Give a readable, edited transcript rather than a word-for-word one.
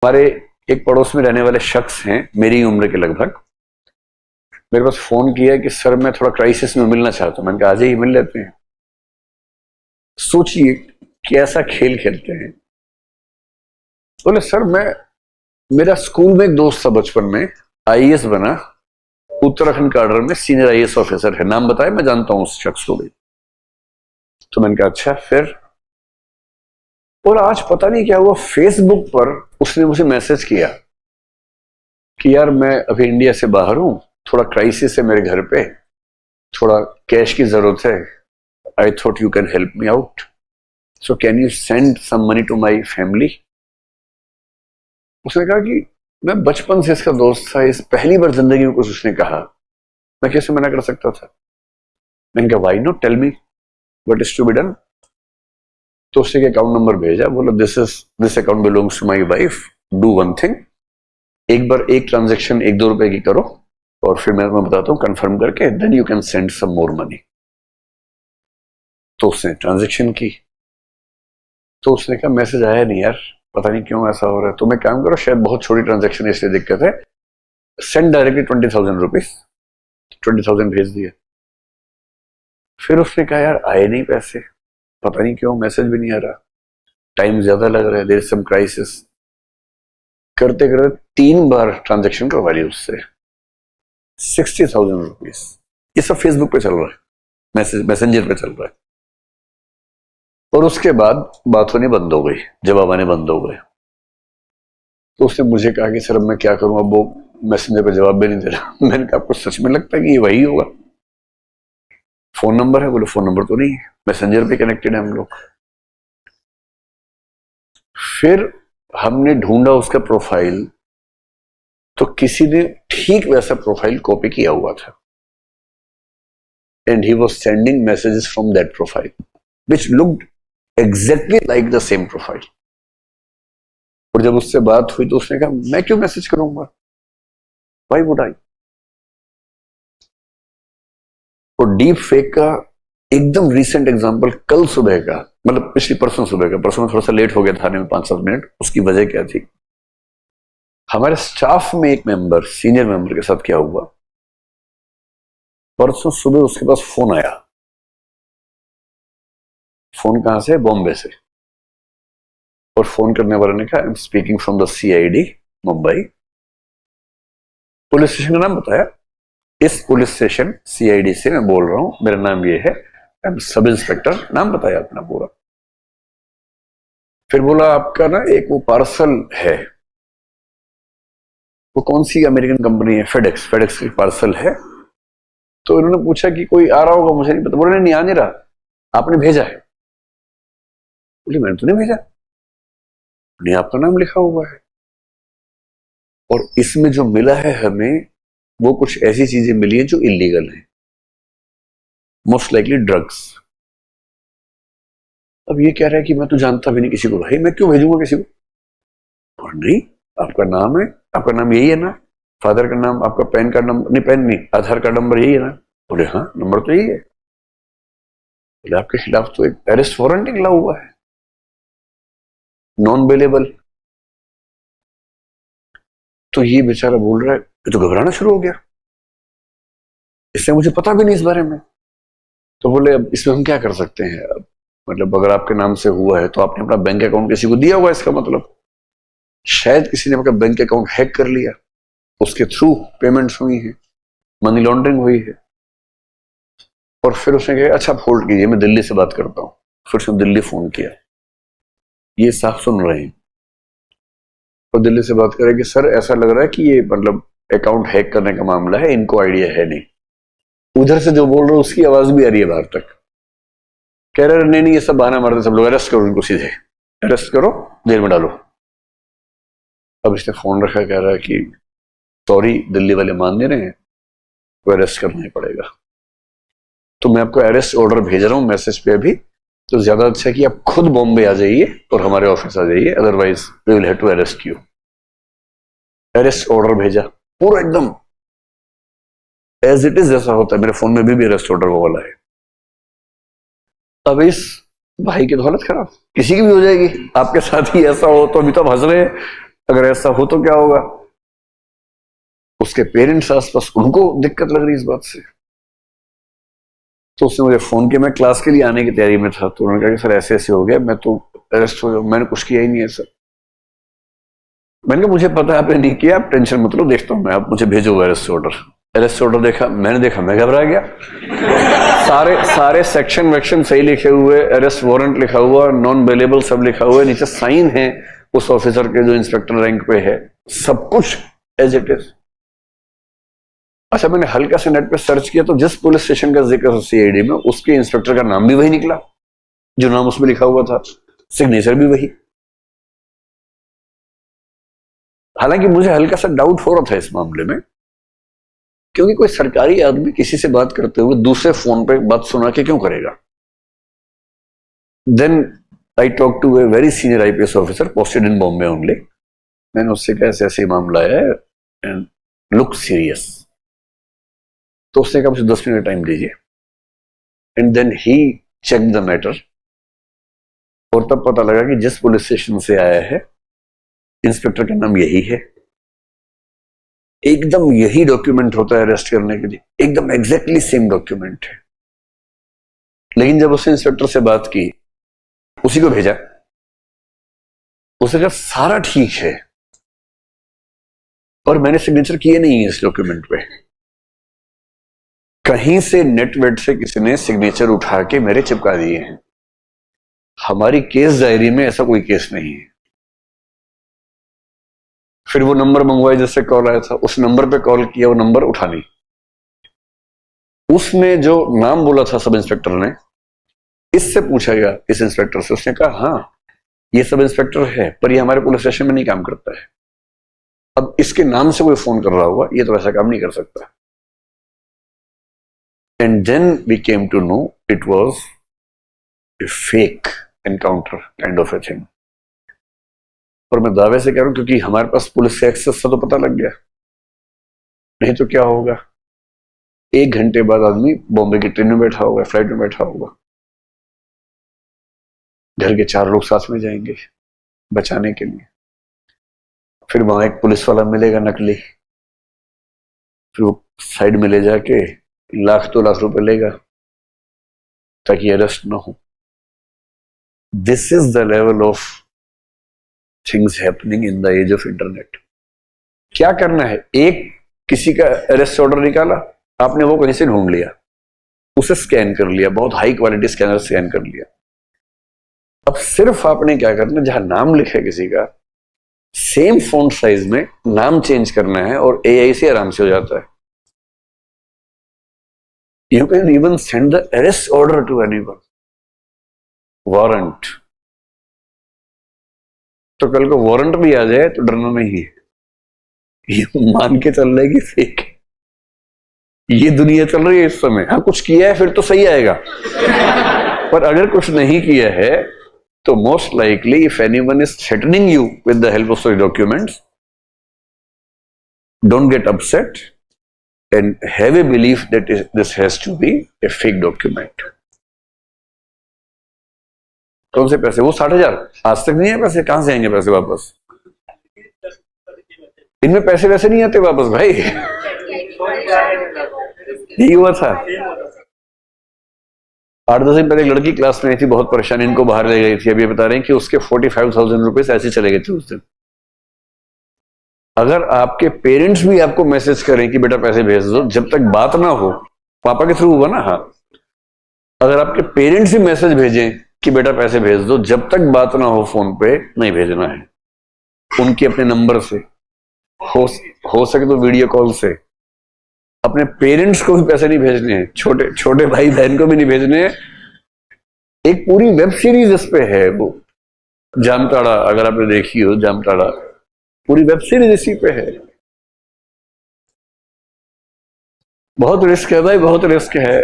हमारे एक पड़ोस में रहने वाले शख्स हैं, मेरी उम्र के लगभग, मेरे पास फोन किया कि सर मैं थोड़ा क्राइसिस में मिलना चाहता हूं। मैंने कहा आ जाइए, मिल लेते हैं। सोचिए कि ऐसा खेल खेलते हैं। बोले सर मेरा स्कूल में एक दोस्त था बचपन में, आईएएस बना, उत्तराखंड का ऑर्डर में सीनियर आईएएस ऑफिसर है। नाम बताया, मैं जानता हूं उस शख्स को भी। तो मैंने कहा अच्छा फिर। और आज पता नहीं क्या हुआ, फेसबुक पर उसने मुझे मैसेज किया कि यार मैं अभी इंडिया से बाहर हूं, थोड़ा क्राइसिस है मेरे घर पे, थोड़ा कैश की जरूरत है, I thought you can help me out, so can you send some money to my family. उसने कहा कि मैं बचपन से इसका दोस्त था, इस पहली बार जिंदगी में कुछ उसने कहा, मैं कैसे मना कर सकता था। मैंने कहा why not, tell me what is to be done. तो उसने अकाउंट नंबर भेजा, बोला this account belongs to my wife, do one thing, एक बार एक ट्रांजेक्शन 1-2 रुपए की करो और फिर मैं बताता हूं कंफर्म करके, then you can send some more money. तो उसने ट्रांजेक्शन की, तो उसने कहा मैसेज आया नहीं यार, पता नहीं क्यों ऐसा हो रहा है। तो मैं काम करो, शायद बहुत छोटी ट्रांजेक्शन है इसलिए दिक्कत है, सेंड डायरेक्टली 20,000 रुपीज। 20,000 भेज दिए। फिर उसने कहा यार आए नहीं पैसे, पता नहीं क्यों, मैसेज भी नहीं आ रहा, टाइम ज्यादा लग रहा है, देयर इज सम क्राइसिस। करते करते 3 बार ट्रांजेक्शन करवा ली उससे, 60,000 रुपीज। ये सब फेसबुक पे चल रहा है, मैसेंजर पे चल रहा है। और उसके बाद बात होनी बंद हो गई, जवाब आने बंद हो गए। तो उसने मुझे कहा कि सर मैं क्या करूं, अब वो मैसेंजर पे जवाब भी नहीं दे रहा। मैंने कहा आपको सच में लगता है कि ये वही होगा? फोन नंबर है? बोले फोन नंबर तो नहीं है, मैसेंजर पे कनेक्टेड है हम लोग। फिर हमने ढूंढा उसका प्रोफाइल, तो किसी ने ठीक वैसा प्रोफाइल कॉपी किया हुआ था, and he was sending messages from that profile which looked exactly like the same profile. और जब उससे बात हुई तो उसने कहा मैं क्यों मैसेज करूंगा, व्हाई वुड आई। और डीप फेक का एकदम रीसेंट एग्जांपल कल सुबह का, मतलब पिछली परसों सुबह का, परसों में थोड़ा सा लेट हो गया था आने में 5-7 मिनट। उसकी वजह क्या थी, हमारे स्टाफ में एक मेंबर, सीनियर मेंबर के साथ क्या हुआ, परसों सुबह उसके पास फोन आया। फोन कहां से? बॉम्बे से। और फोन करने वाले ने कहा I am speaking from the CID Mumbai. Police station का नाम बताया, इस पुलिस स्टेशन सीआईडी से मैं बोल रहा हूं, मेरा नाम ये है, आई एम सब इंस्पेक्टर, नाम बताया अपना पूरा। फिर बोला आपका ना एक वो पार्सल है, वो कौन सी अमेरिकन कंपनी है, फेडेक्स की पार्सल है। तो इन्होंने पूछा कि कोई आ रहा होगा, मुझे नहीं पता। बोले नहीं आ नहीं रहा, आपने भेजा है। बोले मैंने तो नहीं भेजा, नहीं आपका नाम लिखा हुआ है। और इसमें जो मिला है हमें, वो कुछ ऐसी चीजें मिली हैं जो इलीगल हैं, मोस्ट लाइकली ड्रग्स। अब ये कह रहा है कि मैं तो जानता भी नहीं किसी को, भाई मैं क्यों भेजूंगा किसी को। और नहीं, आपका नाम है, आपका नाम यही है ना, फादर का नाम, आपका पैन कार्ड नंबर, नहीं पैन नहीं, आधार कार्ड नंबर यही है ना। बोले हाँ नंबर तो यही है। बोले आपके खिलाफ तो एक अरेस्ट वारंट निकला हुआ है, नॉन बेलेबल। तो ये बेचारा बोल रहा है, ये तो घबराना शुरू हो गया, इससे मुझे पता भी नहीं इस बारे में। तो बोले अब इसमें हम क्या कर सकते हैं, अब मतलब अगर आपके नाम से हुआ है तो आपने अपना बैंक अकाउंट किसी को दिया होगा, इसका मतलब शायद किसी ने आपका बैंक अकाउंट हैक कर लिया, उसके थ्रू पेमेंट्स हुई है, मनी लॉन्ड्रिंग हुई है। और फिर उसने कहा अच्छा आप होल्ड कीजिए, मैं दिल्ली से बात करता हूं। फिर उसने दिल्ली फोन किया, ये साफ सुन रहे हैं, और दिल्ली से बात करें कि सर ऐसा लग रहा है कि ये मतलब अकाउंट हैक करने का मामला है, इनको आइडिया है नहीं। उधर से जो बोल रहे हैं उसकी आवाज भी आ रही है बाहर तक, कह रहे नहीं नहीं ये सब बहाना मारते सब लोग, अरेस्ट करो इनको, सीधे अरेस्ट करो, जेल में डालो। अब इसने फोन रखा, कह रहा है कि सॉरी दिल्ली वाले मान नहीं रहे हैं, तो अरेस्ट करना ही पड़ेगा। तो मैं आपको अरेस्ट ऑर्डर भेज रहा हूं मैसेज पे अभी, तो ज्यादा अच्छा है कि आप खुद बॉम्बे आ जाइए और हमारे ऑफिस आ जाइए, otherwise we will have to arrest you. Arrest order भेजा, पूरा एकदम एज इट इज जैसा होता है, मेरे फोन में भी अरेस्ट ऑर्डर वो वाला है। अब इस भाई की तो हालत खराब, किसी की भी हो जाएगी, आपके साथ ही ऐसा हो तो। अभी तो हम हंस रहे हैं, अगर ऐसा हो तो क्या होगा, उसके पेरेंट्स आसपास, उनको दिक्कत लग रही इस बात से। तो उसने मुझे फोन किया, मैं क्लास के लिए आने की तैयारी में था, तो उन्होंने कहा कि सर ऐसे ऐसे हो गया, मैं तो अरेस्ट हो जाऊं। मैंने कुछ किया ही नहीं है सर। मैंने कहा मुझे पता है आपने नहीं किया, आप टेंशन मत लो, देखता हूं मैं, आप मुझे भेजो अरेस्ट ऑर्डर। अरेस्ट ऑर्डर देखा, मैंने देखा, मैं घबरा गया। सारे सेक्शन वेक्शन सही लिखे हुए, अरेस्ट वारंट लिखा हुआ, नॉन अवेलेबल सब लिखा हुआ है, नीचे साइन है उस ऑफिसर के जो इंस्पेक्टर रैंक पे है, सब कुछ एज इट इज। अच्छा, मैंने हल्का से नेट पे सर्च किया तो जिस पुलिस स्टेशन का जिक्र सीआईडी में, उसके इंस्पेक्टर का नाम भी वही निकला जो नाम उसमें लिखा हुआ था, सिग्नेचर भी वही। हालांकि मुझे हल्का सा डाउट हो रहा था इस मामले में, क्योंकि कोई सरकारी आदमी किसी से बात करते हुए दूसरे फोन पे बात सुना के क्यों करेगा। Then I talk to a very senior IPS officer posted in Bombay only. मैंने उससे कहा ऐसे ऐसे मामला है एंड लुक सीरियस। तो उसने कहा मुझे 10 मिनट टाइम दीजिए, and then he check the matter. और तब पता लगा कि जिस पुलिस स्टेशन से आया है इंस्पेक्टर का नाम यही है, एकदम यही डॉक्यूमेंट होता है अरेस्ट करने के लिए, एकदम एग्जैक्टली सेम डॉक्यूमेंट है। लेकिन जब उसने इंस्पेक्टर से बात की, उसी को भेजा, उसने कहा सारा ठीक है और मैंने सिग्नेचर किए नहीं है इस डॉक्यूमेंट पे, कहीं से नेटवेट से किसी ने सिग्नेचर उठा के मेरे चिपका दिए हैं, हमारी केस डायरी में ऐसा कोई केस नहीं है। फिर वो नंबर मंगवाया जिससे कॉल आया था, उस नंबर पे कॉल किया, वो नंबर उठा नहीं। उसने जो नाम बोला था सब इंस्पेक्टर ने, इससे पूछा गया इस इंस्पेक्टर से, उसने कहा हाँ ये सब इंस्पेक्टर है पर ये हमारे पुलिस स्टेशन में नहीं काम करता है। अब इसके नाम से कोई फोन कर रहा होगा, ये तो ऐसा काम नहीं कर सकता। And then we came to know it was a fake encounter kind of a thing. और मैं दावे से कह रहा हूं क्योंकि हमारे पास पुलिस से एक्सेस था तो पता लग गया, नहीं तो क्या होगा, 1 घंटे बाद आदमी बॉम्बे की ट्रेन में बैठा होगा, फ्लाइट में बैठा होगा, घर के 4 लोग साथ में जाएंगे बचाने के लिए, फिर वहां एक पुलिस वाला मिलेगा नकली, फिर वो साइड में ले जाके 1-2 लाख रुपए लेगा ताकि अरेस्ट ना हो। This is the level of things happening in the age of internet. क्या करना है, एक किसी का अरेस्ट ऑर्डर निकाला आपने, वो कहीं से ढूंढ लिया, उसे स्कैन कर लिया, बहुत हाई क्वालिटी स्कैनर स्कैन कर लिया। अब सिर्फ आपने क्या करना, जहां नाम लिखा है किसी का, सेम फॉन्ट साइज में नाम चेंज करना है और एआई से आराम से हो जाता है। You can even send the arrest order to anyone, warrant. तो कल को वारंट भी आ जाए तो डरना नहीं है, ये मान के चल रहा है कि फेक, ये दुनिया चल रही है इस समय। हाँ कुछ किया है फिर तो सही आएगा, पर अगर कुछ नहीं किया है तो most likely if anyone is threatening you with the help of such documents, don't get upset and have a belief that this has to be a fake document. कौन से पैसे? वो 60,000 आज तक नहीं है पैसे, कहां से आएंगे पैसे वापस? इनमें पैसे वैसे नहीं आते वापस भाई, यही हुआ था। 8-10 दिन पहले एक लड़की क्लास में आई थी, बहुत परेशान, इनको बाहर ले गई थी। अब ये बता रहे हैं कि उसके 45,000 रुपए ऐसे चले गए थे उस दिन। अगर आपके पेरेंट्स भी आपको मैसेज करें कि बेटा पैसे भेज दो, जब तक बात ना हो, पापा के थ्रू हुआ ना, हाँ, अगर आपके पेरेंट्स भी मैसेज भेजें कि बेटा पैसे भेज दो, जब तक बात ना हो फोन पे नहीं भेजना है, उनके अपने नंबर से, हो सके तो वीडियो कॉल से। अपने पेरेंट्स को भी पैसे नहीं भेजने हैं, छोटे छोटे भाई बहन को भी नहीं भेजने हैं। एक पूरी वेब सीरीज इस पे है, वो जामताड़ा, अगर आपने देखी हो जामताड़ा, पूरी वेब सीरीज इसी पे है। बहुत रिस्क है भाई, बहुत रिस्क है।